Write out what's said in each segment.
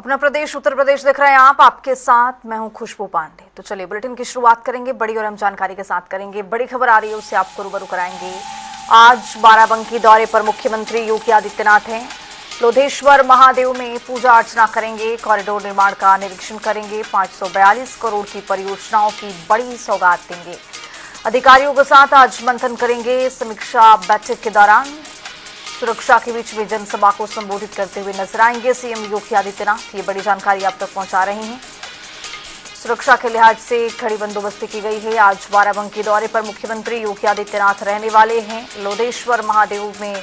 अपना प्रदेश उत्तर प्रदेश देख रहे हैं आप, आपके साथ मैं हूं खुशबू पांडे। तो चलिए बुलेटिन की शुरुआत करेंगे बड़ी और अहम जानकारी के साथ करेंगे। बड़ी खबर आ रही है, उससे आपको रूबरू कराएंगे। आज बाराबंकी दौरे पर मुख्यमंत्री योगी आदित्यनाथ हैं। लोधेश्वर महादेव में पूजा अर्चना करेंगे, कॉरिडोर निर्माण का निरीक्षण करेंगे, 542 करोड़ की परियोजनाओं की बड़ी सौगात देंगे। अधिकारियों के साथ आज मंथन करेंगे। समीक्षा बैठक के दौरान सुरक्षा के बीच में जनसभा को संबोधित करते हुए नजर आएंगे सीएम योगी आदित्यनाथ। ये बड़ी जानकारी आप तक पहुंचा रहे हैं। सुरक्षा के लिहाज से कड़ी बंदोबस्ती की गई है। आज बाराबंकी दौरे पर मुख्यमंत्री योगी आदित्यनाथ रहने वाले हैं। लोधेश्वर महादेव में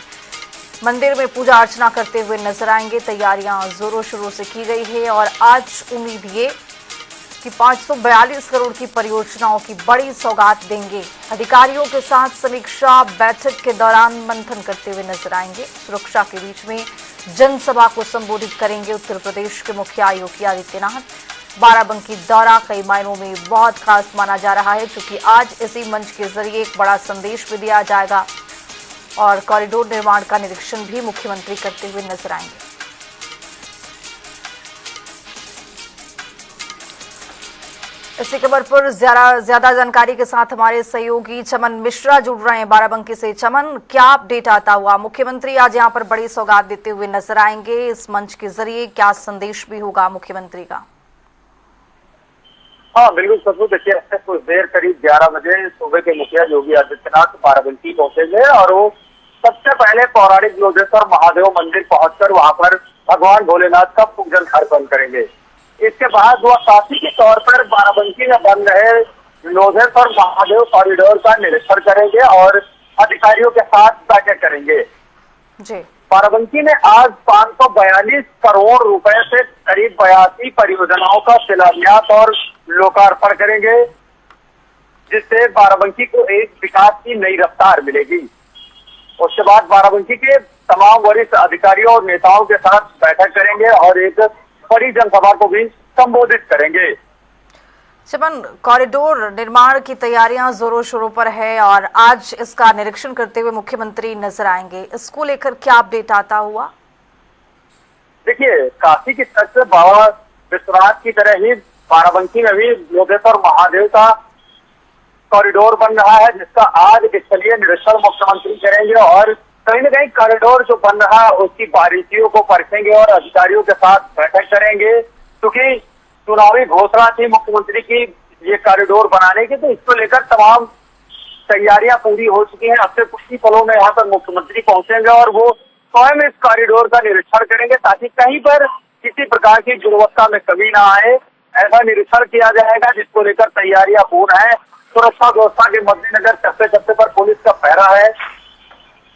मंदिर में पूजा अर्चना करते हुए नजर आएंगे। तैयारियां जोरों शोरों से की गई है और आज उम्मीद ये कि 542 करोड़ की परियोजनाओं की बड़ी सौगात देंगे। अधिकारियों के साथ समीक्षा बैठक के दौरान मंथन करते हुए नजर आएंगे। सुरक्षा के बीच में जनसभा को संबोधित करेंगे उत्तर प्रदेश के मुखिया योगी आदित्यनाथ। बाराबंकी दौरा कई मायनों में बहुत खास माना जा रहा है, क्योंकि आज इसी मंच के जरिए एक बड़ा संदेश भी दिया जाएगा और कॉरिडोर निर्माण का निरीक्षण भी मुख्यमंत्री करते हुए नजर आएंगे। इसी खबर पर ज्यादा जानकारी के साथ हमारे सहयोगी चमन मिश्रा जुड़ रहे हैं बाराबंकी से। चमन, क्या अपडेट आता हुआ? मुख्यमंत्री आज यहां पर बड़ी सौगात देते हुए नजर आएंगे। इस मंच के जरिए क्या संदेश भी होगा मुख्यमंत्री का? हाँ बिल्कुल सचमुच। देखिए, कुछ देर करीब 11 बजे सूबे के मुखिया योगी आदित्यनाथ बाराबंकी पहुंचेंगे और वो सबसे पहले पौराणिक लोधेश्वर महादेव मंदिर पहुंचकर वहां पर भगवान भोलेनाथ का पूजन अर्पण करेंगे। इसके बाद वह साथी के तौर पर बाराबंकी में बन रहे लोधेश्वर महादेव कॉरिडोर का निरीक्षण करेंगे और अधिकारियों के साथ बैठक करेंगे। जी। बाराबंकी में आज 542 करोड़ रुपए से करीब 82 परियोजनाओं का शिलान्यास और लोकार्पण करेंगे, जिससे बाराबंकी को एक विकास की नई रफ्तार मिलेगी। उसके बाद बाराबंकी के तमाम वरिष्ठ अधिकारियों और नेताओं के साथ बैठक करेंगे और एक बड़ी जनसभा को भी संबोधित करेंगे। चमन, कॉरिडोर निर्माण की तैयारियां जोरों शोरों पर है और आज इसका निरीक्षण करते हुए मुख्यमंत्री नजर आएंगे। इसको लेकर क्या अपडेट आता हुआ? देखिए, काशी की तर्ज से बाबा विश्वनाथ की तरह ही बाराबंकी में भी लोधेश्वर महादेव का कॉरिडोर बन रहा है, जिसका आज स्थलीय निरीक्षण मुख्यमंत्री करेंगे और कहीं न कहीं कॉरिडोर जो बन रहा है उसकी बारीकियों को परखेंगे और अधिकारियों के साथ बैठक करेंगे। क्योंकि चुनावी घोषणा थी मुख्यमंत्री की ये कॉरिडोर बनाने की, तो इसको लेकर तमाम तैयारियां पूरी हो चुकी हैं। अब से कुछ ही पलों में यहाँ पर मुख्यमंत्री पहुंचेंगे और वो स्वयं इस कॉरिडोर का निरीक्षण करेंगे, ताकि कहीं पर किसी प्रकार की गुणवत्ता में कमी ना आए। ऐसा निरीक्षण किया जाएगा जिसको लेकर तैयारियां पूर्ण है। सुरक्षा व्यवस्था के मद्देनजर चप्पे चप्पे पर पुलिस का पहरा है।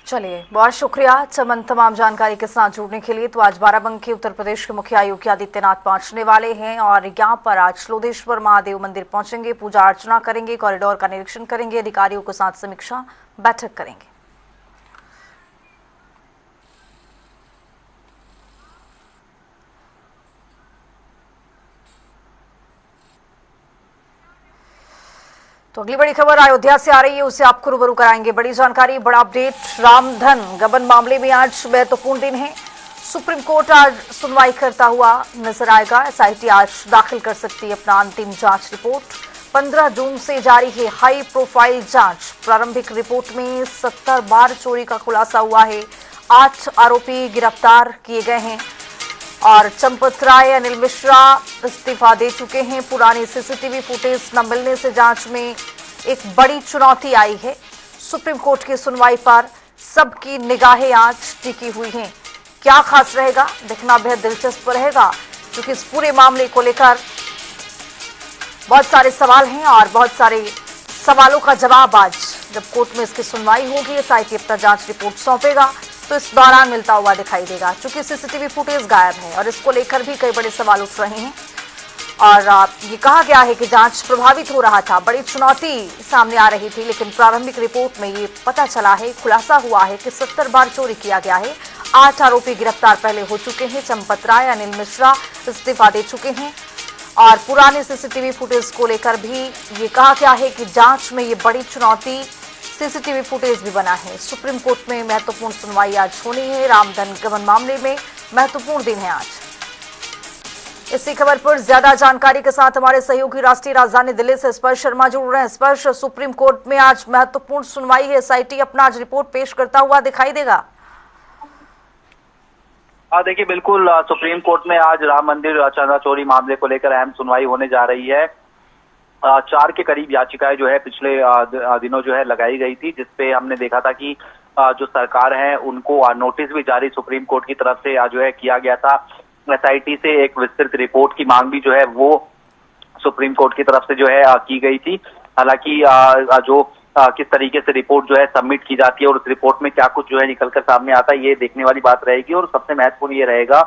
चलिए, बहुत शुक्रिया चमन तमाम जानकारी के साथ जुड़ने के लिए। तो आज बाराबंकी उत्तर प्रदेश के मुखिया योगी आदित्यनाथ पहुंचने वाले हैं और यहां पर आज लोधेश्वर महादेव मंदिर पहुंचेंगे, पूजा अर्चना करेंगे, कॉरिडोर का निरीक्षण करेंगे, अधिकारियों के साथ समीक्षा बैठक करेंगे। तो अगली बड़ी खबर अयोध्या से आ रही है, उसे आपको रूबरू कराएंगे। बड़ी जानकारी, बड़ा अपडेट। रामधन गबन मामले में आज महत्वपूर्ण दिन है। सुप्रीम कोर्ट आज सुनवाई करता हुआ नजर आएगा। एसआईटी आज दाखिल कर सकती है अपना अंतिम जांच रिपोर्ट। 15 जून से जारी है हाई प्रोफाइल जांच। प्रारंभिक रिपोर्ट में 70 बार चोरी का खुलासा हुआ है। 8 आरोपी गिरफ्तार किए गए हैं और चंपत राय, अनिल मिश्रा इस्तीफा दे चुके हैं। पुरानी सीसीटीवी फुटेज न मिलने से जांच में एक बड़ी चुनौती आई है। सुप्रीम कोर्ट की सुनवाई पर सबकी निगाहें आज टिकी हुई हैं। क्या खास रहेगा, देखना बेहद दिलचस्प रहेगा, क्योंकि इस पूरे मामले को लेकर बहुत सारे सवाल हैं और बहुत सारे सवालों का जवाब आज जब कोर्ट में इसकी सुनवाई होगी, एसआईटी अपना जांच रिपोर्ट सौंपेगा, तो इस दौरान मिलता हुआ दिखाई देगा। चूंकि सीसीटीवी फुटेज गायब है और इसको लेकर भी कई बड़े सवाल उठ रहे हैं और ये कहा गया है कि जांच प्रभावित हो रहा था, बड़ी चुनौती सामने आ रही थी। लेकिन प्रारंभिक रिपोर्ट में ये पता चला है, खुलासा हुआ है कि 70 बार चोरी किया गया है। 8 आरोपी गिरफ्तार पहले हो चुके हैं। चंपत राय, अनिल मिश्रा इस्तीफा दे चुके हैं और पुराने सीसीटीवी फुटेज को लेकर भी ये कहा गया है कि जांच में ये बड़ी चुनौती सीसीटीवी फुटेज भी बना है। सुप्रीम कोर्ट में महत्वपूर्ण सुनवाई आज होनी है। रामधन गबन मामले में महत्वपूर्ण दिन है आज। इसी खबर पर ज्यादा जानकारी के साथ हमारे सहयोगी राष्ट्रीय राजधानी दिल्ली से स्पर्श शर्मा जुड़ रहे हैं। स्पर्श, सुप्रीम कोर्ट में आज महत्वपूर्ण सुनवाई है, एसआईटी अपना आज रिपोर्ट पेश करता हुआ दिखाई देगा। देखिए बिल्कुल, सुप्रीम कोर्ट में आज राम मंदिर चंदा चोरी मामले को लेकर अहम सुनवाई होने जा रही है। 4 के करीब याचिकाएं जो है पिछले दिनों जो है लगाई गई थी, जिसपे हमने देखा था कि जो सरकार है उनको नोटिस भी जारी सुप्रीम कोर्ट की तरफ से जो है किया गया था। एसआईटी से एक विस्तृत रिपोर्ट की मांग भी जो है वो सुप्रीम कोर्ट की तरफ से जो है की गई थी। हालांकि जो किस तरीके से रिपोर्ट जो है सबमिट की जाती है और उस रिपोर्ट में क्या कुछ जो है निकलकर सामने आता है, ये देखने वाली बात रहेगी। और सबसे महत्वपूर्ण ये रहेगा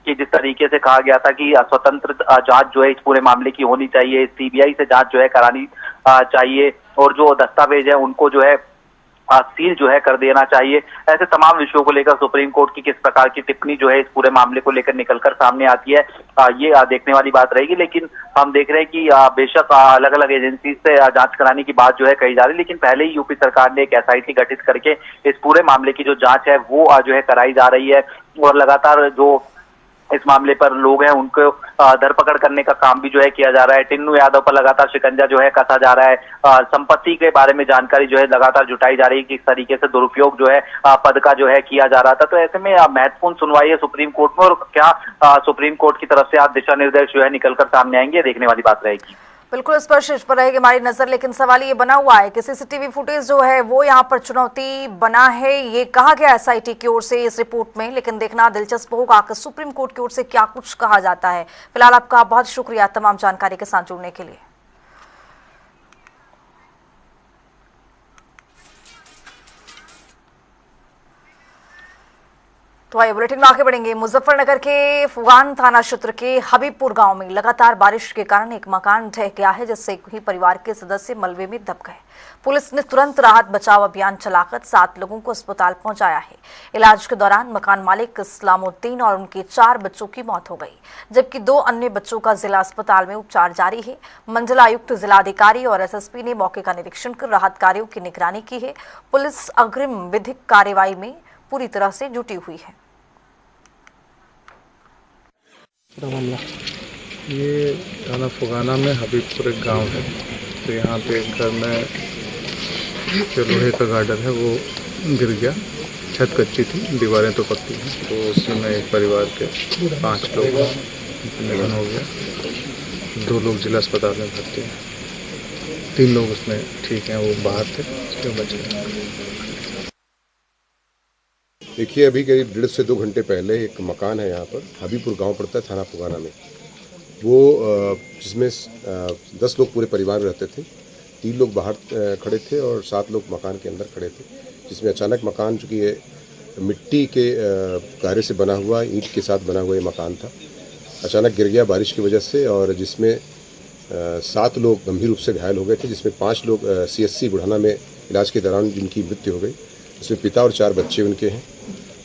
कि जिस तरीके से कहा गया था कि स्वतंत्र जांच जो है इस पूरे मामले की होनी चाहिए, सीबीआई से जांच जो है करानी चाहिए, और जो दस्तावेज है उनको जो है सील जो है कर देना चाहिए। ऐसे तमाम विषयों को लेकर सुप्रीम कोर्ट की किस प्रकार की टिप्पणी जो है इस पूरे मामले को लेकर निकलकर सामने आती है, ये देखने वाली बात रहेगी। लेकिन हम देख रहे हैं कि बेशक अलग अलग एजेंसी से जांच कराने की बात जो है कही जा रही है, लेकिन पहले ही यूपी सरकार ने एक एसआईटी गठित करके इस पूरे मामले की जो जांच है वो जो है कराई जा रही है। और लगातार जो इस मामले पर लोग हैं उनको धरपकड़ करने का काम भी जो है किया जा रहा है। टिन्नू यादव पर लगातार शिकंजा जो है कसा जा रहा है। संपत्ति के बारे में जानकारी जो है लगातार जुटाई जा रही है कि किस तरीके से दुरुपयोग जो है पद का जो है किया जा रहा था। तो ऐसे में महत्वपूर्ण सुनवाई है सुप्रीम कोर्ट में, और क्या सुप्रीम कोर्ट की तरफ से आज दिशा निर्देश जो है निकलकर सामने आएंगे, देखने वाली बात रहेगी। बिल्कुल स्पर्श, इस पर रहेगी हमारी नजर। लेकिन सवाल ये बना हुआ है कि सीसीटीवी फुटेज जो है वो यहाँ पर चुनौती बना है, ये कहा गया एसआईटी की ओर से इस रिपोर्ट में। लेकिन देखना दिलचस्प होगा कि सुप्रीम कोर्ट की ओर से क्या कुछ कहा जाता है। फिलहाल आपका बहुत शुक्रिया तमाम जानकारी के साथ जुड़ने के लिए। तो आइए बुलेटिन में आगे बढ़ेंगे। मुजफ्फरनगर के फुगान थाना क्षेत्र के हबीबपुर गांव में लगातार बारिश के कारण एक मकान ढह गया है, जिससे ही परिवार के सदस्य मलबे में दब गए। पुलिस ने तुरंत राहत बचाव अभियान चलाकर 7 लोगों को अस्पताल पहुंचाया है। इलाज के दौरान मकान मालिक इस्लामुद्दीन और उनके 4 बच्चों की मौत हो गई, जबकि 2 अन्य बच्चों का जिला अस्पताल में उपचार जारी है। मंडलायुक्त, जिलाधिकारी और एसएसपी ने मौके का निरीक्षण कर राहत कार्यों की निगरानी की है। पुलिस अग्रिम विधिक कार्रवाई में पूरी तरह से जुटी हुई है। ये थाना फुगाना में हबीबपुर एक गांव है। तो यहाँ पे एक घर में जो लोहे का गार्डर है वो गिर गया। छत कच्ची थी, दीवारें तो पक्की हैं। तो उसी में एक परिवार के 5 लोग निधन हो गया। 2 लोग जिला अस्पताल में भर्ती हैं। 3 लोग उसमें ठीक हैं, वो बाहर थे, उसके बच गए। देखिए, अभी करीब 1.5 से 2 घंटे पहले एक मकान है यहाँ पर, हबीबपुर गांव पड़ता है थाना फुगाना में। वो जिसमें 10 लोग पूरे परिवार में रहते थे। 3 लोग बाहर खड़े थे और 7 लोग मकान के अंदर खड़े थे। जिसमें अचानक मकान, चूँकि ये मिट्टी के गारे से बना हुआ, ईंट के साथ बना हुआ ये मकान था, अचानक गिर गया बारिश की वजह से। और जिसमें 7 लोग गंभीर रूप से घायल हो गए थे, जिसमें 5 लोग CSC बुढ़ाना में इलाज के दौरान जिनकी मृत्यु हो गई। इसमें पिता और 4 बच्चे उनके हैं।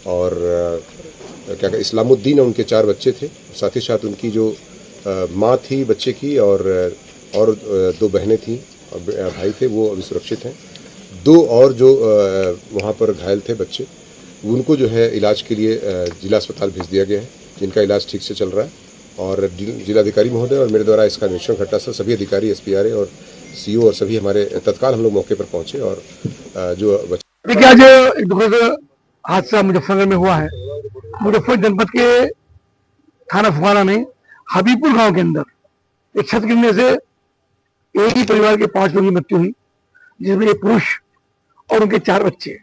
और क्या कहते, इस्लामुद्दीन और उनके 4 बच्चे थे। साथ ही साथ उनकी जो माँ थी बच्चे की, और 2 बहनें थीं और भाई थे, वो अभी सुरक्षित हैं। 2 और जो वहाँ पर घायल थे बच्चे, उनको जो है इलाज के लिए जिला अस्पताल भेज दिया गया है, जिनका इलाज ठीक से चल रहा है। और जिलाधिकारी महोदय और मेरे द्वारा इसका निरीक्षण घटना से सभी अधिकारी, SPRA और CO और सभी हमारे तत्काल हम लोग मौके पर पहुँचे। और जो देखिए, आज एक दुखद हादसा मुजफ्फरनगर में हुआ है। मुजफ्फर जनपद के थाना फुगाना में हबीबपुर गांव के अंदर एक छत गिरने से एक ही परिवार के 5 लोगों की मृत्यु हुई, जिसमें एक पुरुष और उनके 4 बच्चे।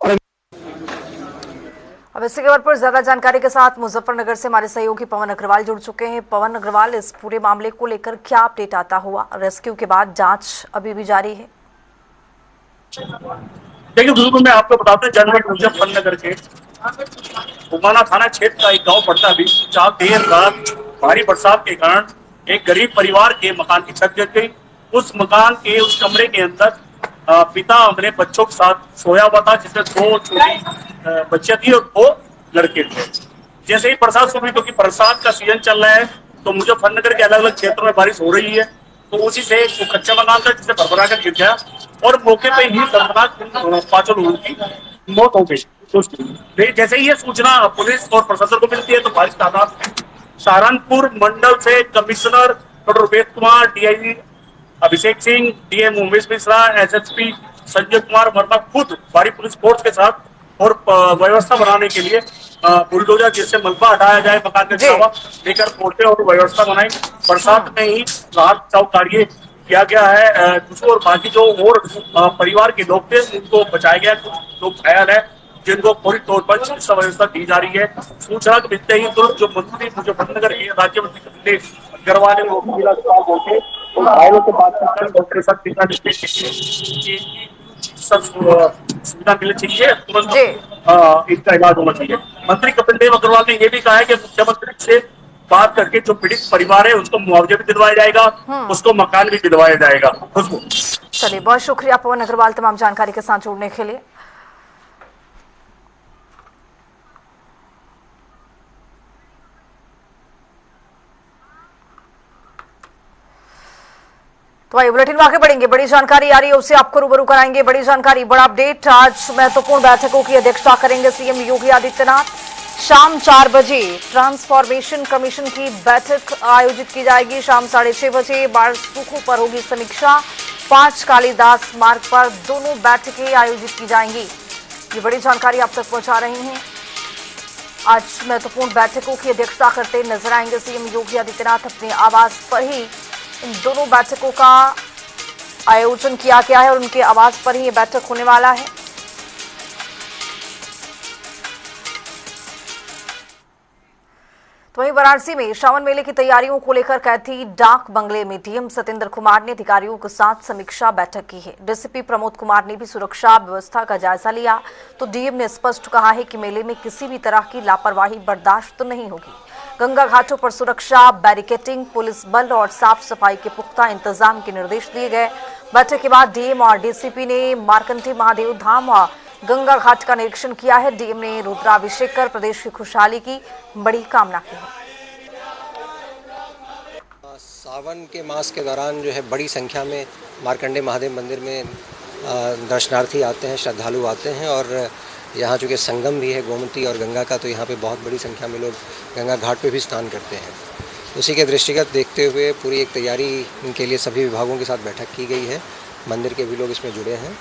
और अब इसी खबर पर ज्यादा जानकारी के साथ मुजफ्फरनगर से हमारे सहयोगी पवन अग्रवाल जुड़ चुके हैं। पवन अग्रवाल, इस पूरे मामले को लेकर क्या अपडेट आता हुआ? रेस्क्यू के बाद जांच अभी भी जारी है। देखिए बिल्कुल, मैं आपको बताता हूँ, जनपद मुजफ्फरनगर के फुगाना थाना क्षेत्र का एक गांव पड़ता है। अभी जहाँ देर रात भारी बरसात के कारण एक गरीब परिवार के मकान की छत गिर गई। उस मकान के उस कमरे के अंदर पिता अपने बच्चों के साथ सोया हुआ था, जिसमें 2 छोटी बच्चियां थी और 2 लड़के थे। जैसे ही बरसात शुरू हुई, क्योंकि बरसात का सीजन चल रहा है, तो मुजफ्फरनगर के अलग अलग क्षेत्रों में बारिश हो रही है, तो उसी से एक कच्चा मकान था जिससे भरभरा कर गिर गया और मौके पे ही दर्दनाक 5 लोगों की मौत हो गई। जैसे ही ये सूचना पुलिस और प्रशासन को मिलती है, तो बारिश तादाद सहारनपुर मंडल से कमिश्नर डॉक्टर वेद Kumar, DIG Abhishek Singh, DM Umesh Mishra, SSP Sanjay Kumar Verma खुद भारी पुलिस फोर्स के साथ और व्यवस्था बनाने के लिए बुलडोजर जिससे मलबा हटाया जाए मकान के अलावा लेकर पहुंचे और व्यवस्था बनाई। बरसात में ही राहत बचाव कार्य किया गया है। दूसरी ओर बाकी जो और परिवार के लोग थे उनको बचाया गया। कुछ लोग घायल है जिनको पूरी तौर पर चिकित्सा व्यवस्था दी जा रही है। सूचना को मिलते ही तुरंत जो मंत्री मुजफ्फरनगर के राज्य मंत्री कपिल अग्रवाल ने वो जिला अस्पताल पहुंचे और घायलों से बात कर डॉक्टर के साथ सुविधा मिलनी चाहिए, तुरंत इसका इलाज होना चाहिए। मंत्री कपिल देव अग्रवाल ने यह भी कहा है कि मुख्यमंत्री से बात करके जो पीड़ित परिवार है उसको मुआवजा भी दिलवाया जाएगा, उसको मकान भी दिलवाया जाएगा। चलिए, बहुत शुक्रिया पवन अग्रवाल तमाम जानकारी के साथ जुड़ने के लिए। तो आइए बुलेटिन में आगे बढ़ेंगे। बड़ी जानकारी आ रही है, उससे आपको रूबरू कराएंगे। बड़ी जानकारी, बड़ा अपडेट। आज महत्वपूर्ण बैठकों की अध्यक्षता करेंगे सीएम योगी आदित्यनाथ। शाम 4 बजे ट्रांसफॉर्मेशन कमीशन की बैठक आयोजित की जाएगी। शाम 6:30 बजे बाढ़ सूखों पर होगी समीक्षा। 5 कालिदास मार्ग पर दोनों बैठकें आयोजित की जाएंगी। ये बड़ी जानकारी आप तक पहुंचा रही हैं। आज महत्वपूर्ण बैठकों की अध्यक्षता करते नजर आएंगे सीएम योगी आदित्यनाथ। अपने आवास पर ही इन दोनों बैठकों का आयोजन किया गया है और उनके आवास पर ही ये बैठक होने वाला है। तो वहीं वाराणसी में श्रावण मेले की तैयारियों को लेकर कैथी डाक बंगले में डीएम सत्येंद्र कुमार ने अधिकारियों के साथ समीक्षा बैठक की है। डीसीपी प्रमोद कुमार ने भी सुरक्षा व्यवस्था का जायजा लिया। तो डीएम ने स्पष्ट कहा है कि मेले में किसी भी तरह की लापरवाही बर्दाश्त नहीं होगी। गंगा घाटों पर सुरक्षा, बैरिकेटिंग, पुलिस बल और साफ सफाई के पुख्ता इंतजाम के निर्देश दिए गए। बैठक के बाद डीएम और डीसीपी ने मार्कंडे महादेव धाम और गंगा घाट का निरीक्षण किया है। डीएम ने रुद्राभिषेक कर प्रदेश की खुशहाली की बड़ी कामना की है। सावन के मास के दौरान जो है बड़ी संख्या में मार्कंडे महादेव मंदिर में दर्शनार्थी आते हैं, श्रद्धालु आते हैं और यहाँ चूँकि संगम भी है गोमती और गंगा का, तो यहाँ पे बहुत बड़ी संख्या में लोग गंगा घाट पे भी स्नान करते हैं। उसी के दृष्टिगत देखते हुए पूरी एक तैयारी इनके लिए सभी विभागों के साथ बैठक की गई है। मंदिर के भी लोग इसमें जुड़े हैं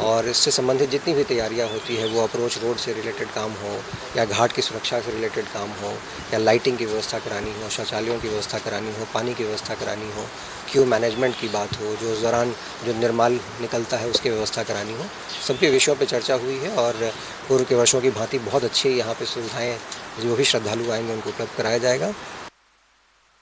और इससे संबंधित जितनी भी तैयारियां होती है, वो अप्रोच रोड से रिलेटेड काम हो या घाट की सुरक्षा से रिलेटेड काम हो या लाइटिंग की व्यवस्था करानी हो, शौचालयों की व्यवस्था करानी हो, पानी की व्यवस्था करानी हो, क्यू मैनेजमेंट की बात हो, जो उस दौरान जो निर्माल निकलता है उसकी व्यवस्था करानी हो, सभी विषयों पर चर्चा हुई है और पूर्व के वर्षों की भांति बहुत अच्छी यहाँ पे सुविधाएँ जो भी श्रद्धालु आएंगे उनको उपलब्ध कराया जाएगा।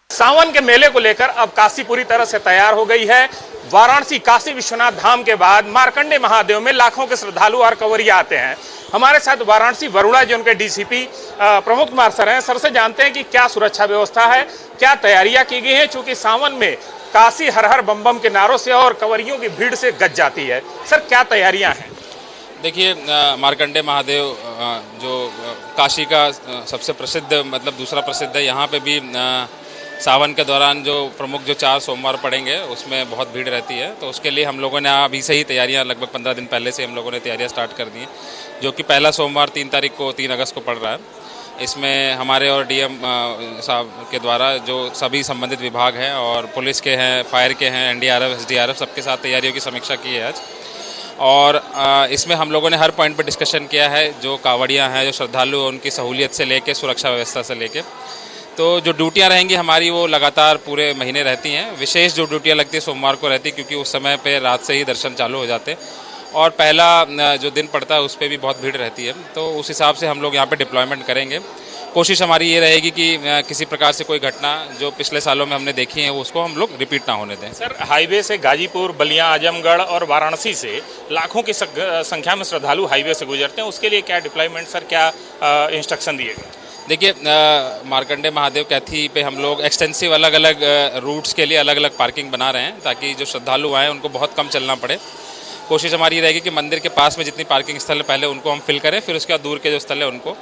सावन के मेले को लेकर अब काशी पूरी तरह से तैयार हो गई है। वाराणसी काशी विश्वनाथ धाम के बाद मार्कंडे महादेव में लाखों के श्रद्धालु और कंवरिया आते हैं। हमारे साथ वाराणसी वरुणा जोन के डीसीपी प्रमोद कुमार सर हैं। सर से जानते हैं कि क्या सुरक्षा व्यवस्था है, क्या तैयारियां की गई हैं, चूंकि सावन में काशी हर हर बम बम के नारों से और कंवरियों की भीड़ से गज जाती है। सर क्या तैयारियां हैं? देखिए, मार्कंडे महादेव जो काशी का सबसे प्रसिद्ध मतलब दूसरा प्रसिद्ध है, यहाँ पे भी सावन के दौरान जो प्रमुख जो 4 सोमवार पड़ेंगे उसमें बहुत भीड़ रहती है। तो उसके लिए हम लोगों ने अभी से ही तैयारियां लगभग 15 दिन पहले से हम लोगों ने तैयारियां स्टार्ट कर दी हैं, जो कि पहला सोमवार 3 अगस्त को पड़ रहा है। इसमें हमारे और डीएम साहब के द्वारा जो सभी संबंधित विभाग हैं और पुलिस के हैं, फायर के हैं, एनडीआरएफ, एसडीआरएफ सबके साथ तैयारियों की समीक्षा की है आज। और इसमें हम लोगों ने हर पॉइंट पर डिस्कशन किया है, जो कांवड़ियाँ हैं, जो श्रद्धालु हैं, उनकी सहूलियत से लेके सुरक्षा व्यवस्था से लेके। तो जो ड्यूटियां रहेंगी हमारी वो लगातार पूरे महीने रहती हैं। विशेष जो ड्यूटियां लगती है सोमवार को रहती है, क्योंकि उस समय पे रात से ही दर्शन चालू हो जाते हैं और पहला जो दिन पड़ता है उस पर भी बहुत भीड़ रहती है। तो उस हिसाब से हम लोग यहाँ पे डिप्लॉयमेंट करेंगे। कोशिश हमारी ये रहेगी कि किसी प्रकार से कोई घटना जो पिछले सालों में हमने देखी है उसको हम लोग रिपीट ना होने दें। सर, हाईवे से गाजीपुर, बलिया, आजमगढ़ और वाराणसी से लाखों की संख्या में श्रद्धालु हाईवे से गुजरते हैं, उसके लिए क्या डिप्लॉयमेंट सर, क्या इंस्ट्रक्शन दिए गए? देखिए, मार्कंडे महादेव कैथी पे हम लोग एक्सटेंसिव अलग अलग रूट्स के लिए अलग अलग पार्किंग बना रहे हैं, ताकि जो श्रद्धालु आएँ उनको बहुत कम चलना पड़े। कोशिश हमारी रहेगी कि मंदिर के पास में जितनी पार्किंग स्थल है पहले उनको हम फिल करें, फिर उसके बाद दूर के जो स्थल है उनको।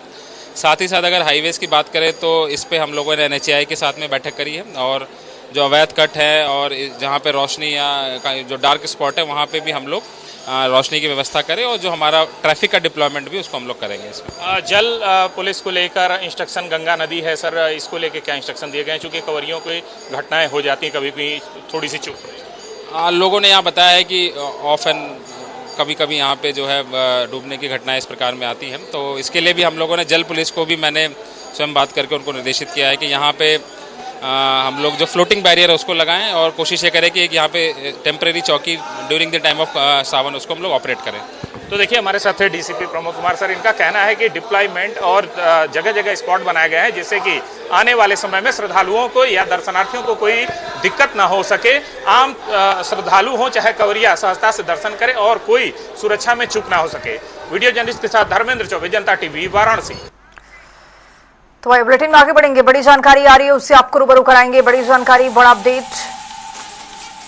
साथ ही साथ अगर हाईवेज की बात करें तो इस पर हम लोगों ने NHAI के साथ में बैठक करी है और जो अवैध कट है और जहाँ पे रोशनी या जो डार्क स्पॉट है वहाँ पे भी हम लोग रोशनी की व्यवस्था करें और जो हमारा ट्रैफिक का डिप्लॉयमेंट भी उसको हम लोग करेंगे इसमें। जल पुलिस को लेकर इंस्ट्रक्शन, गंगा नदी है सर, इसको लेकर क्या इंस्ट्रक्शन दिए गए हैं? चूँकि कवरियों की घटनाएं हो जाती हैं कभी कभी थोड़ी सी चूक। लोगों ने यहाँ बताया है कि ऑफ एंड कभी कभी यहाँ पे जो है डूबने की घटनाएं इस प्रकार में आती हैं, तो इसके लिए भी हम लोगों ने जल पुलिस को भी मैंने स्वयं बात करके उनको निर्देशित किया है कि यहाँ पे हम लोग जो फ्लोटिंग बैरियर है उसको लगाएं और कोशिश ये करें कि एक यहाँ पे टेम्परेरी चौकी ड्यूरिंग द टाइम ऑफ सावन उसको हम लोग ऑपरेट करें। तो देखिए हमारे साथ है डीसीपी प्रमोद कुमार सर, इनका कहना है कि डिप्लॉयमेंट और जगह जगह स्पॉट बनाए गए हैं जिससे कि आने वाले समय में श्रद्धालुओं को या दर्शनार्थियों को कोई दिक्कत ना हो सके। आम श्रद्धालु हो चाहे कवरिया सहजता से दर्शन करें और कोई सुरक्षा में चूक ना हो सके। वीडियो जर्नलिस्ट के साथ धर्मेंद्र चौबे, जनता टीवी, वाराणसी। तो वही बुलेटिन में आगे बढ़ेंगे, बड़ी जानकारी आ रही है उससे आपको रूबरू कराएंगे। बड़ी जानकारी, बड़ा अपडेट।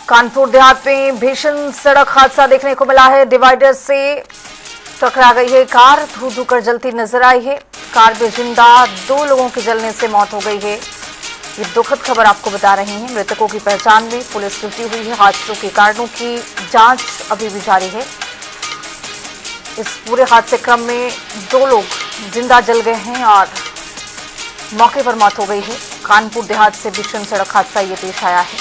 कानपुर देहात में भीषण सड़क हादसा देखने को मिला है। डिवाइडर से टकरा गई है कार, धू धू कर जलती नजर आई है। कार में जिंदा 2 लोगों की जलने से मौत हो गई है। ये दुखद खबर आपको बता रही है। मृतकों की पहचान में पुलिस जुटी हुई है। हादसों के कारणों की जांच अभी भी जारी है। इस पूरे हादसे क्रम में 2 लोग जिंदा जल गए हैं और मौके पर मौत हो गई है। कानपुर देहात से भीषण सड़क हादसा ये पेश आया है।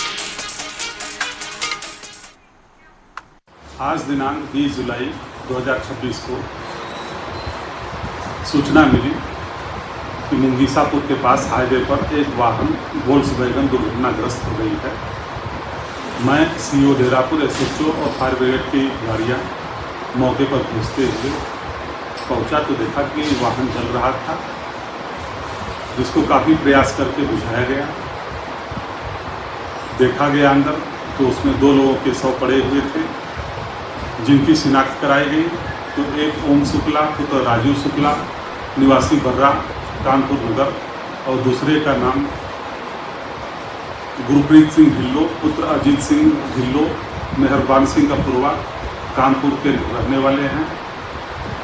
आज दिनांक 20 जुलाई 2026 को सूचना मिली कि मुंगीसापुर के पास हाईवे पर एक वाहन वोल्क्सवैगन दुर्घटनाग्रस्त हो गई है। मैं सीओ डेरापुर, एसएचओ और फायर ब्रिगेड की गाड़ियाँ मौके पर पहुँचते हुए पहुँचा तो देखा कि वाहन जल रहा था, जिसको काफ़ी प्रयास करके बुझाया गया। देखा गया अंदर तो उसमें 2 लोगों के शव पड़े हुए थे, जिनकी शिनाख्त कराई गई। तो एक ओम शुक्ला पुत्र राजू शुक्ला निवासी बर्रा कानपुर नगर और दूसरे का नाम गुरप्रीत सिंह ढिल्लो पुत्र अजीत सिंह ढिल्लो मेहरबान सिंह का पूर्वा कानपुर के रहने वाले हैं,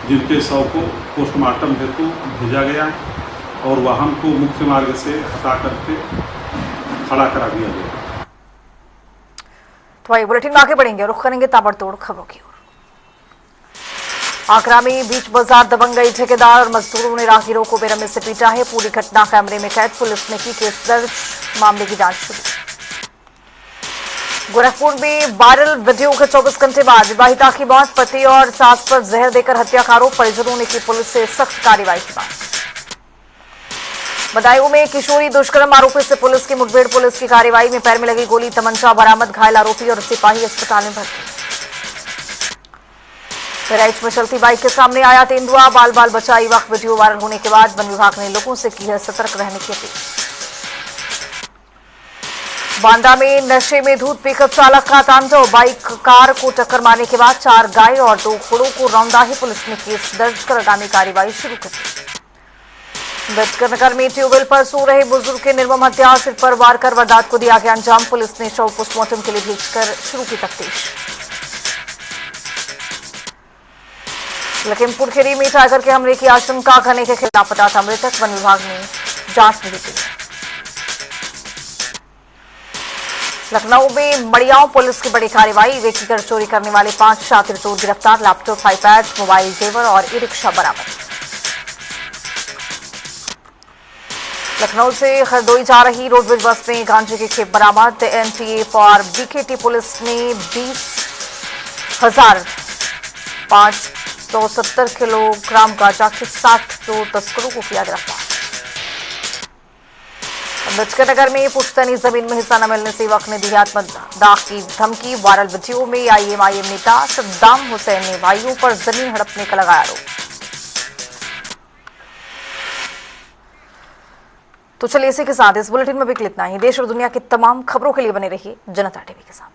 जिनके शव को पोस्टमार्टम हेतु भेजा गया और वाहन को मुख्य मार्ग से हटा करके खड़ा करा दिया गया। तो वही बुलेटिन में आगे बढ़ेंगे, रुख करेंगे ताबड़तोड़ खबरों की ओर। आगरा में बीच बाजार दबंग गई ठेकेदार और मजदूरों ने राहगीरों को बेरहमी से पीटा है। पूरी घटना कैमरे में कैद, पुलिस ने की केस दर्ज, मामले की जांच शुरू। गोरखपुर में वायरल वीडियो के 24 घंटे बाद विवाहिता की मौत, पति और सास पर जहर देकर हत्या का आरोप, परिजनों ने की पुलिस से सख्त कार्रवाई की मांग। बदायूं में किशोरी दुष्कर्म आरोपी से पुलिस की मुठभेड़, पुलिस की कार्रवाई में पैर में लगी गोली, तमंचा बरामद, घायल आरोपी और सिपाही अस्पताल में भर्ती। बहराइच में चलती बाइक के सामने आया तेंदुआ, बाल बाल बचा युवक, वीडियो वायरल होने के बाद वन विभाग ने लोगों से की है सतर्क रहने की अपील। बांदा में नशे में धुत पिकअप चालक का तांडव, बाइक कार को टक्कर मारने के बाद 4 गाय और 2 घोड़ों को रौंदा है। पुलिस ने केस दर्ज कर आगामी कार्रवाई शुरू कर दी। अम्बेडकर में ट्यूबवेल पर सो रहे बुजुर्ग के निर्मम हत्या, सिर पर वार कर वारदात को दिया गया अंजाम। पुलिस ने शव पोस्टमार्टम के लिए भेजकर शुरू की तफ्तीश। लखीमपुर खीरी में टाइगर के हमले की आशंका, घने के खिलाफ पता था मृतक, वन विभाग ने जांच में जुटी। लखनऊ में मड़ियाओं पुलिस की बड़ी कार्रवाई, रेकी कर चोरी करने वाले 5 शातिर चोर गिरफ्तार, लैपटॉप, आईपैड, मोबाइल, जेवर और ई रिक्शा बरामद। लखनऊ से हरदोई जा रही रोडवेज बस में गांजे की खेप बरामद, एनटीए फॉर बीकेटी पुलिस ने 20,570 किलोग्राम गांजा के 60 तस्करों को किया गिरफ्तार। अम्बेडकर नगर में पुश्तैनी जमीन में हिस्सा न मिलने से युवक ने दी आत्मदाह की धमकी, वायरल वीडियो में आईएमआईएम नेता सद्दाम हुसैन ने भाइयों पर जमीन हड़पने का लगाया आरोप। तो चलिए इसी के साथ इस बुलेटिन में भी इतना ही। देश और दुनिया की तमाम खबरों के लिए बने रहिए जनता टीवी के साथ।